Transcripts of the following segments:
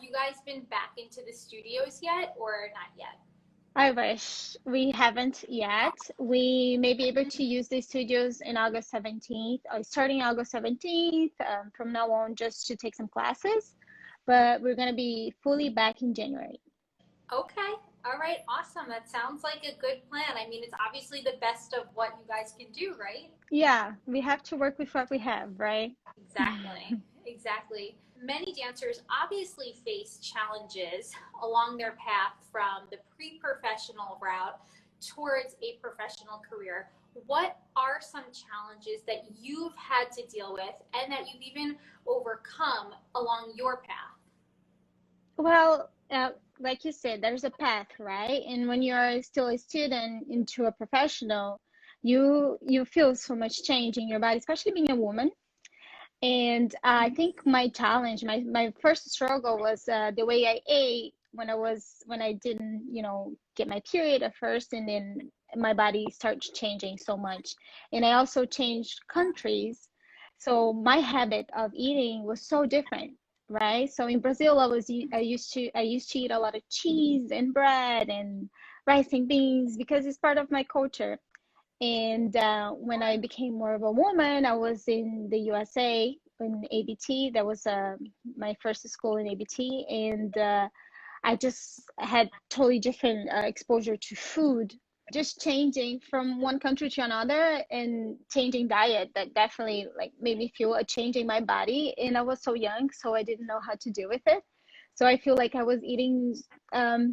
you guys been back into the studios yet or not yet? I wish we haven't yet. We may be able to use the studios in August 17th, or starting August 17th, from now on, just to take some classes. But we're going to be fully back in January. Okay. All right. Awesome. That sounds like a good plan. I mean, it's obviously the best of what you guys can do, right? Yeah, we have to work with what we have, right? Exactly. Exactly. Many dancers obviously face challenges along their path from the pre-professional route towards a professional career. What are some challenges that you've had to deal with and that you've even overcome along your path? Well, like you said, there's a path, right? And when you're still a student into a professional, you feel so much change in your body, especially being a woman. And I think my challenge, my first struggle was the way I ate when I didn't, get my period at first, and then my body starts changing so much. And I also changed countries, so my habit of eating was so different, right? So in Brazil, I used to eat a lot of cheese and bread and rice and beans because it's part of my culture. And when I became more of a woman, I was in the USA in ABT. That was my first school in ABT. And I just had totally different exposure to food, just changing from one country to another and changing diet. That definitely like made me feel a change in my body. And I was so young, so I didn't know how to deal with it. So I feel like I was eating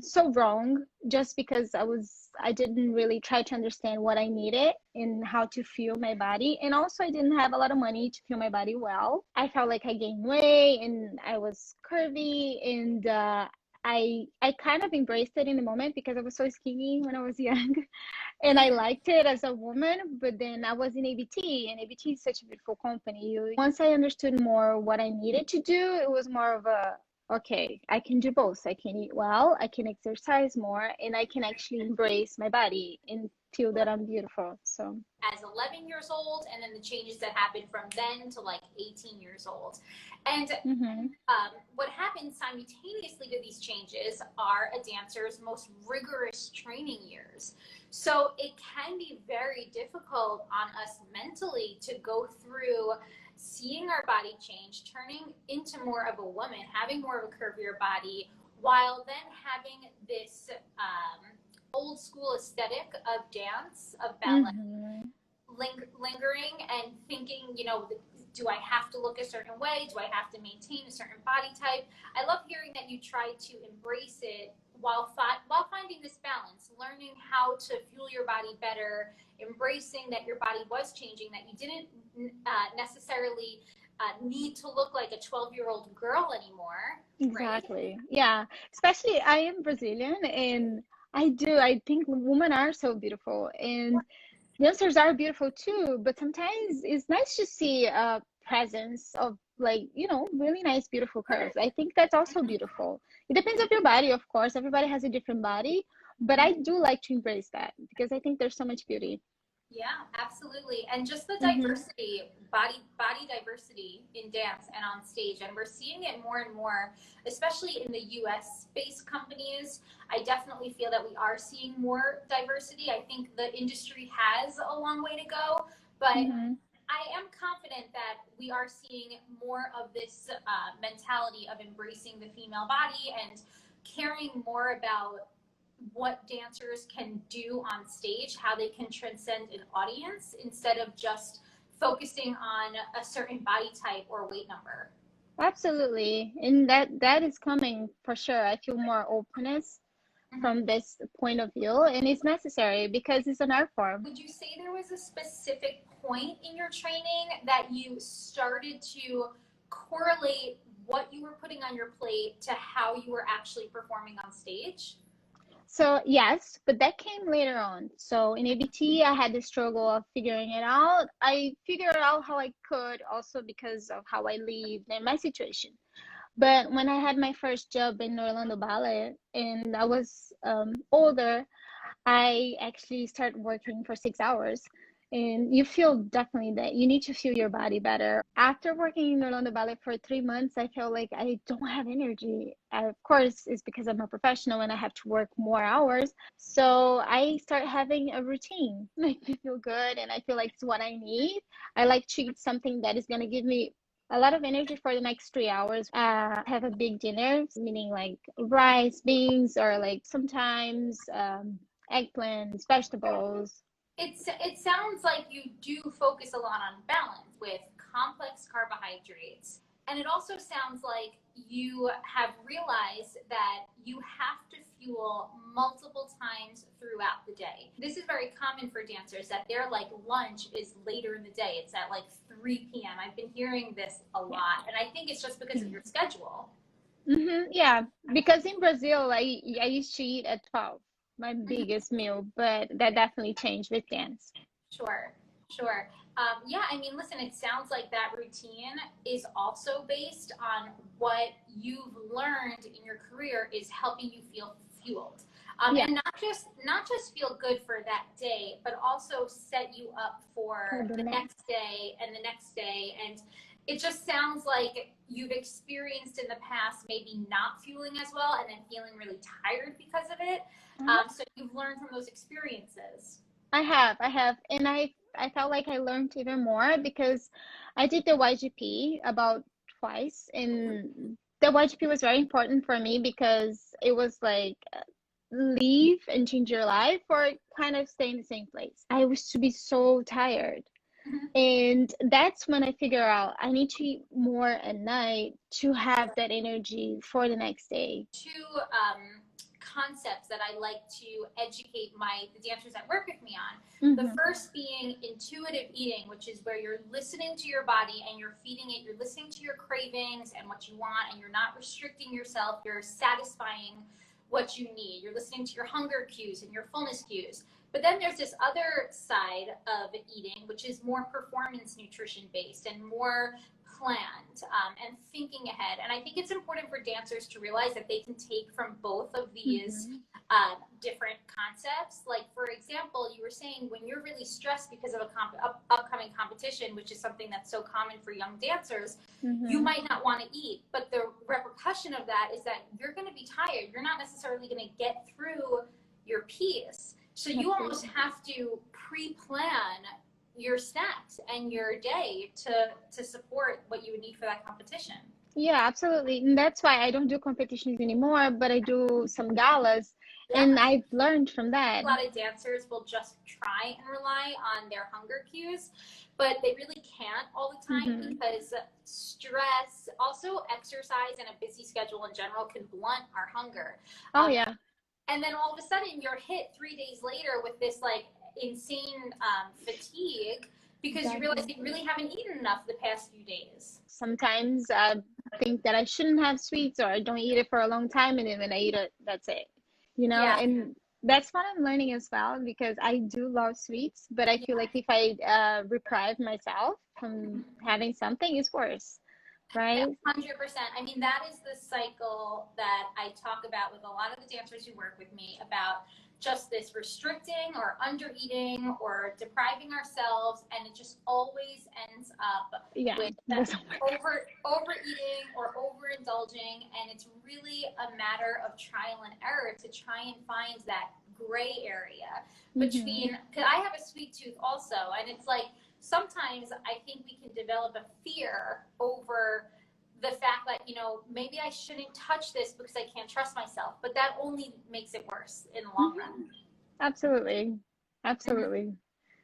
so wrong just because I didn't really try to understand what I needed and how to fuel my body. And also I didn't have a lot of money to fuel my body well. I felt like I gained weight and I was curvy, and I kind of embraced it in the moment because I was so skinny when I was young and I liked it as a woman. But then I was in ABT, and ABT is such a beautiful company. Once I understood more what I needed to do, it was more of a, okay, I can do both. I can eat well, I can exercise more, and I can actually embrace my body and feel that I'm beautiful. So, As 11 years old, and then the changes that happened from then to like 18 years old. And mhm, what happens simultaneously to these changes are a dancer's most rigorous training years. So it can be very difficult on us mentally to go through seeing our body change, turning into more of a woman, having more of a curvier body, while then having this old school aesthetic of dance, of ballet, mhm. lingering and thinking, do I have to look a certain way? Do I have to maintain a certain body type? I love hearing that you try to embrace it while finding this balance, learning how to fuel your body better, embracing that your body was changing, that you didn't necessarily need to look like a 12-year-old girl anymore, right? Exactly. Yeah. Especially I am Brazilian, and I think women are so beautiful, and dancers are beautiful too, but sometimes it's nice to see a presence of, like, really nice, beautiful curves. I think that's also beautiful. It depends on your body, of course. Everybody has a different body, but I do like to embrace that because I think there's so much beauty. Yeah, absolutely. And just the Hmm. diversity, body diversity in dance and on stage. And we're seeing it more and more, especially in the US based companies. I definitely feel that we are seeing more diversity. I think the industry has a long way to go, but Hmm. I am confident that we are seeing more of this mentality of embracing the female body and caring more about what dancers can do on stage, how they can transcend an audience instead of just focusing on a certain body type or weight number. Absolutely. And that is coming for sure. I feel more openness Mhm. from this point of view, and it's necessary because it's an art form. Would you say there was a specific point in your training that you started to correlate what you were putting on your plate to how you were actually performing on stage? So yes, but that came later on. So in ABT, I had the struggle of figuring it out. I figured out how I could also because of how I lived and my situation. But when I had my first job in Orlando Ballet and I was older, I actually started working for 6 hours. And you feel definitely that you need to feel your body better. After working in Orlando Ballet for 3 months, I feel like I don't have energy. Of course, it's because I'm a professional and I have to work more hours. So I start having a routine. Make me feel good, and I feel like it's what I need. I like to eat something that is going to give me a lot of energy for the next 3 hours. Have a big dinner, meaning like rice, beans, or like sometimes eggplants, vegetables. It sounds like you do focus a lot on balance with complex carbohydrates. And it also sounds like you have realized that you have to fuel multiple times throughout the day. This is very common for dancers that their like lunch is later in the day. It's at like 3 p.m. I've been hearing this a lot. And I think it's just because of your schedule. Yeah, because in Brazil, I used to eat at 12, my biggest meal, but that definitely changed with dance. Sure, sure. Yeah, I mean, listen, it sounds like that routine is also based on what you've learned in your career is helping you feel fueled. Yeah, And not just feel good for that day, but also set you up for for the the next. next day and the next day. And it just sounds like you've experienced in the past maybe not fueling as well and then feeling really tired because of it. Uh-huh. So you've learned from those experiences. I have, and I felt like I learned even more because I did the YGP about twice, and the YGP was very important for me because it was like leave and change your life or kind of stay in the same place. I used to be so tired. Mhm. And that's when I figure out I need to eat more at night to have that energy for the next day. Two concepts that I like to educate the dancers that work with me on. The Hmm. first being intuitive eating, which is where you're listening to your body and you're feeding it. You're listening to your cravings and what you want, and you're not restricting yourself. You're satisfying what you need. You're listening to your hunger cues and your fullness cues. But then there's this other side of eating, which is more performance nutrition based and more planned and thinking ahead. And I think it's important for dancers to realize that they can take from both of these Hmm. different concepts. Like, for example, you were saying when you're really stressed because of upcoming competition, which is something that's so common for young dancers, you Hmm. might not want to eat. But the repercussion of that is that you're going to be tired. You're not necessarily going to get through your piece. So you almost Absolutely. have to pre-plan your snacks and your day to support what you would need for that competition. Yeah, absolutely. And that's why I don't do competitions anymore, but I do some galas, Yeah, and I've learned from that. a lot of dancers will just try and rely on their hunger cues, but they really can't all the time Hmm. because stress, also exercise and a busy schedule in general can blunt our hunger. Oh, Um, yeah, and then all of a sudden you're hit 3 days later with this like insane fatigue because you realize exactly. you really haven't eaten enough the past few days. Sometimes I think that I shouldn't have sweets or I don't eat it for a long time, and then when I eat it, that's it. Yeah, And that's what I'm learning as well because I do love sweets, but I feel yeah. like if I deprive myself from having something, it's worse, right? 100%. I mean, that is the cycle that I talk about with a lot of the dancers who work with me about just this restricting or under eating or depriving ourselves, and it just always ends up Yeah, with it doesn't work. overeating or overindulging, and it's really a matter of trial and error to try and find that gray area Hmm. between. Because I have a sweet tooth also, and it's like sometimes I think we can develop a fear over the fact that, maybe I shouldn't touch this because I can't trust myself, but that only makes it worse in the long Hmm. run. Absolutely. Mm-hmm. Absolutely.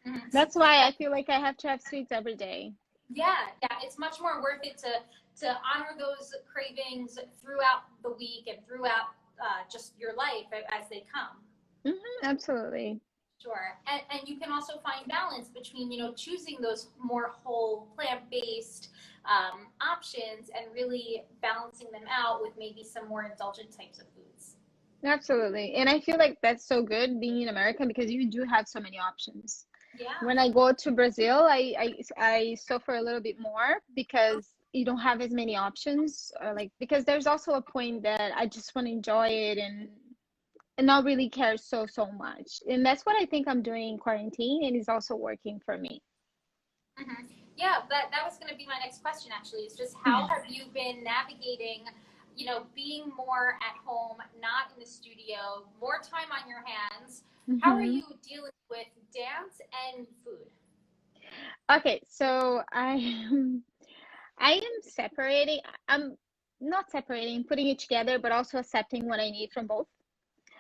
Mm-hmm. That's why I feel like I have to have sweets every day. Yeah, yeah, it's much more worth it to honor those cravings throughout the week and throughout just your life as they come. Absolutely. Sure. And you can also find balance between, choosing those more whole plant-based options and really balancing them out with maybe some more indulgent types of foods. Absolutely. And I feel like that's so good being in America because you do have so many options. Yeah. When I go to Brazil, I suffer a little bit more because you don't have as many options, or like because there's also a point that I just want to enjoy it, and not really care so much. And that's what I think I'm doing in quarantine, and it's also working for me. Mm-hmm. Yeah, that was going to be my next question, actually, is just how have you been navigating, being more at home, not in the studio, more time on your hands? How are Hmm. you dealing with dance and food? Okay, so I am separating. I'm not separating, putting it together, but also accepting what I need from both.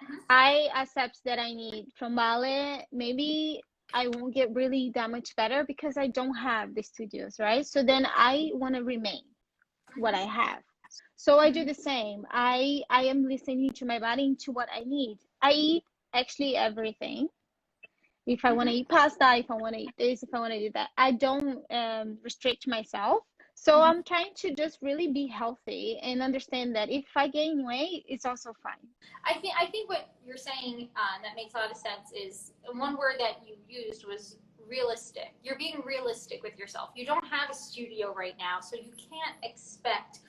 Mm-hmm. I accept that I need from ballet. Maybe I won't get really that much better because I don't have the studios, right? So then I want to remain what I Mm-hmm. have. So I do Mm-hmm. the same. I am listening to my body and to what I need. I eat actually everything. If I want to Mm-hmm. eat pasta, if I want to eat this, if I want to do that, I don't restrict myself. So Mm-hmm. I'm trying to just really be healthy and understand that if I gain weight, it's also fine. I think what you're saying that makes a lot of sense is one word that you used was realistic. You're being realistic with yourself. You don't have a studio right now, so you can't expect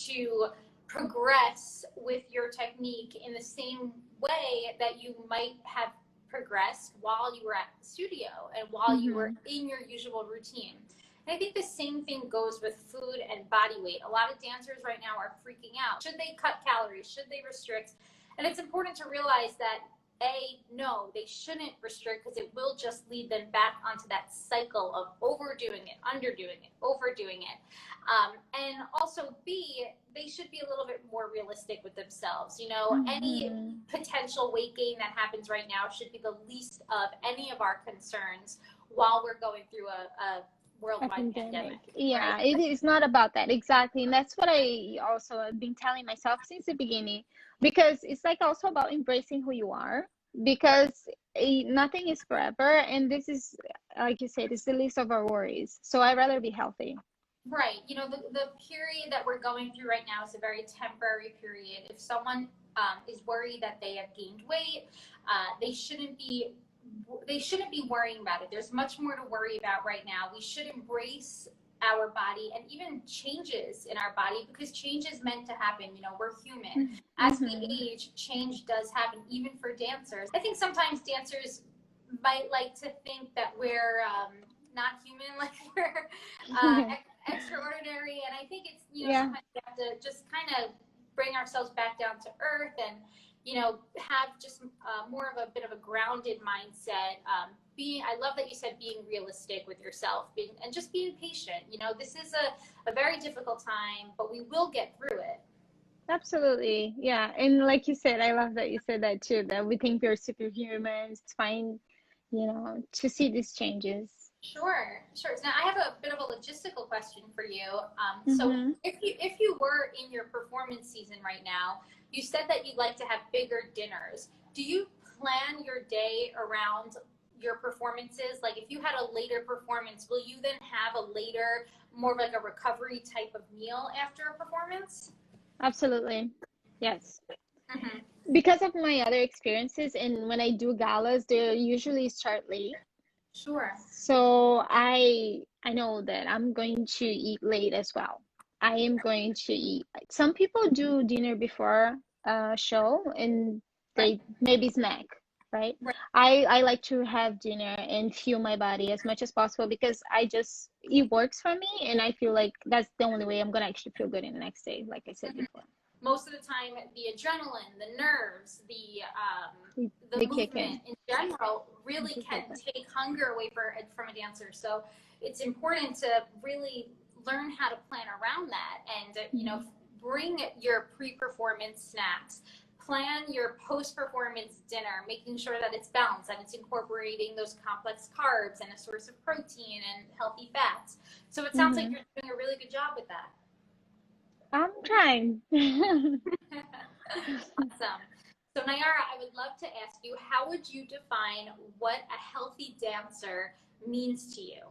to progress with your technique in the same way that you might have progressed while you were at the studio and while you were Hmm. in your usual routine. And I think the same thing goes with food and body weight. A lot of dancers right now are freaking out. Should they cut calories? Should they restrict? And it's important to realize that no, they shouldn't restrict because it will just lead them back onto that cycle of overdoing it, underdoing it, overdoing it. And also B, they should be a little bit more realistic with themselves. Any Hmm. potential weight gain that happens right now should be the least of any of our concerns while we're going through a A worldwide pandemic. pandemic, right? Yeah, it is not about that. Exactly. And that's what I also have been telling myself since the beginning, because it's like also about embracing who you are, because nothing is forever. And this is, like you said, it's the least of our worries. So I'd rather be healthy. Right. The period that we're going through right now is a very temporary period. If someone is worried that they have gained weight, they shouldn't be. They shouldn't be worrying about it. There's much more to worry about right now. We should embrace our body and even changes in our body because change is meant to happen. We're human. As we Mm-hmm. age, change does happen, even for dancers. I think sometimes dancers might like to think that we're not human, like we're extraordinary. And I think it's, Yeah, sometimes we have to just kind of bring ourselves back down to earth and, have just more of a bit of a grounded mindset. I love that you said being realistic with yourself, and just being patient. This is a very difficult time, but we will get through it. absolutely. Yeah. And like you said, I love that you said that too, that we think we're superhumans. It's fine, to see these changes. Sure, sure. So now I have a bit of a logistical question for you. So Mm-hmm. if you were in your performance season right now, you said that you'd like to have bigger dinners. Do you plan your day around your performances? Like if you had a later performance, will you then have a later, more of like a recovery type of meal after a performance? Absolutely. Yes. Mm-hmm. Because of my other experiences, and when I do galas, they usually start late. Sure. So I know that I'm going to eat late as well. I am going to eat. Some people do dinner before a show and Right. they maybe snack, right? Right. I like to have dinner and fuel my body as much as possible because it works for me, and I feel like that's the only way I'm gonna actually feel good in the next day, like I said Mm-hmm. before. Most of the time the adrenaline, the nerves, the They kick in. movement in general They really kick can over. take hunger away from a dancer. So it's important to really learn how to plan around that and Mhm. bring your pre-performance snacks, plan your post-performance dinner, making sure that it's balanced, that it's incorporating those complex carbs and a source of protein and healthy fats. So it sounds like Mhm. you're doing a really good job with that. I'm trying. Awesome. So, Nayara, I would love to ask you, how would you define what a healthy dancer means to you?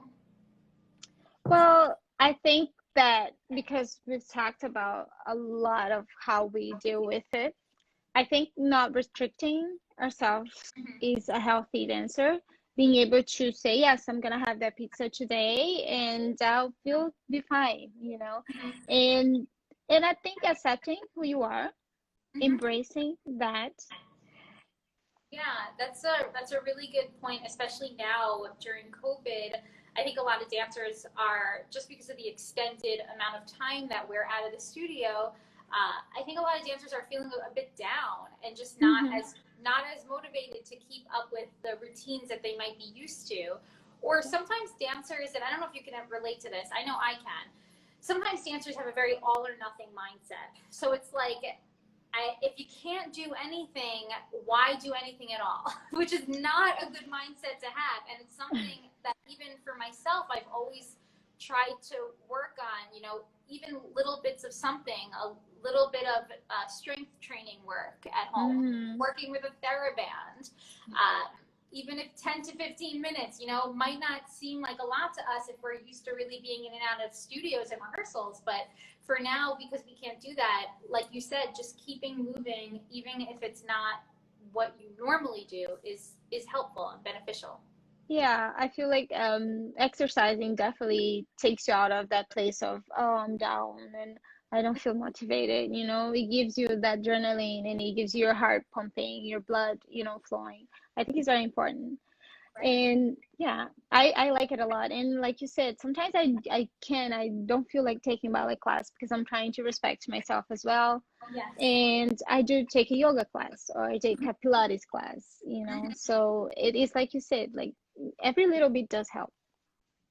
Well, I think that because we've talked about a lot of how we deal with it, I think not restricting ourselves Mm-hmm. is a healthy answer. Being able to say, yes, I'm gonna have that pizza today and I'll feel be fine. Mm-hmm. And and I think accepting who you are, Mm-hmm. embracing that, Yeah, that's a really good point, especially now during COVID. I think a lot of dancers are, just because of the extended amount of time that we're out of the studio. I think a lot of dancers are feeling a bit down and just Hmm. not as motivated to keep up with the routines that they might be used to. Or sometimes dancers, and I don't know if you can relate to this. I know I can. Sometimes dancers have a very all or nothing mindset. So it's like, if you can't do anything, why do anything at all? Which is not a good mindset to have. And it's something that even for myself, I've always tried to work on, even little bits of something, a little bit of strength training work at home, Hmm. working with a TheraBand. Uh, Even if 10 to 15 minutes, might not seem like a lot to us if we're used to really being in and out of studios and rehearsals, but for now, because we can't do that, like you said, just keeping moving, even if it's not what you normally do, is helpful and beneficial. Yeah, I feel like exercising definitely takes you out of that place of, oh, I'm down and I don't feel motivated, you know. It gives you that adrenaline and it gives you your heart pumping, your blood, you know, flowing. I think it's very important. Right. And yeah, I like it a lot. And like you said, sometimes I don't feel like taking ballet class because I'm trying to respect myself as well. Yes. And I do take a yoga class or I take a Pilates class, you know. So it is like you said, like every little bit does help.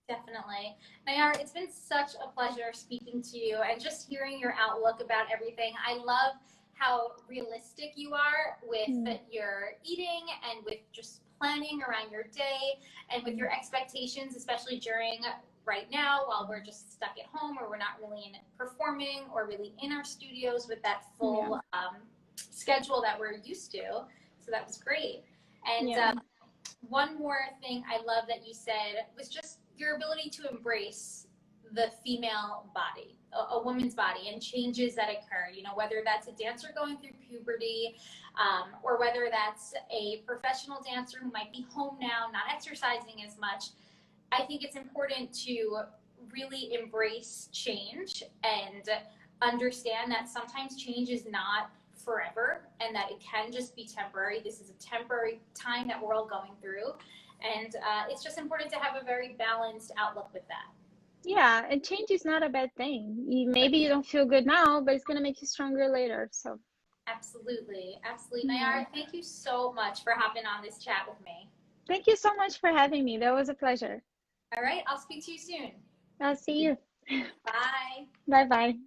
Definitely. Nayara, it's been such a pleasure speaking to you and just hearing your outlook about everything. I love how realistic you are with Mm, your eating and with just planning around your day and with mm, your expectations, especially during right now while we're just stuck at home or we're not really performing or really in our studios with that yeah, full schedule that we're used to. So that was great. And yeah, one more thing I love that you said was just your ability to embrace the female body, a woman's body, and changes that occur. Whether that's a dancer going through puberty, or whether that's a professional dancer who might be home now, not exercising as much. I think it's important to really embrace change and understand that sometimes change is not forever and that it can just be temporary. This is a temporary time that we're all going through. And it's just important to have a very balanced outlook with that. yeah. And change is not a bad thing. Maybe Right. you don't feel good now, but it's gonna make you stronger later. So Absolutely. Absolutely. yeah. Nayara, thank you so much for hopping on this chat with me. Thank you so much for having me. That was a pleasure. All right. I'll speak to you soon. I'll see you. Bye. Bye bye.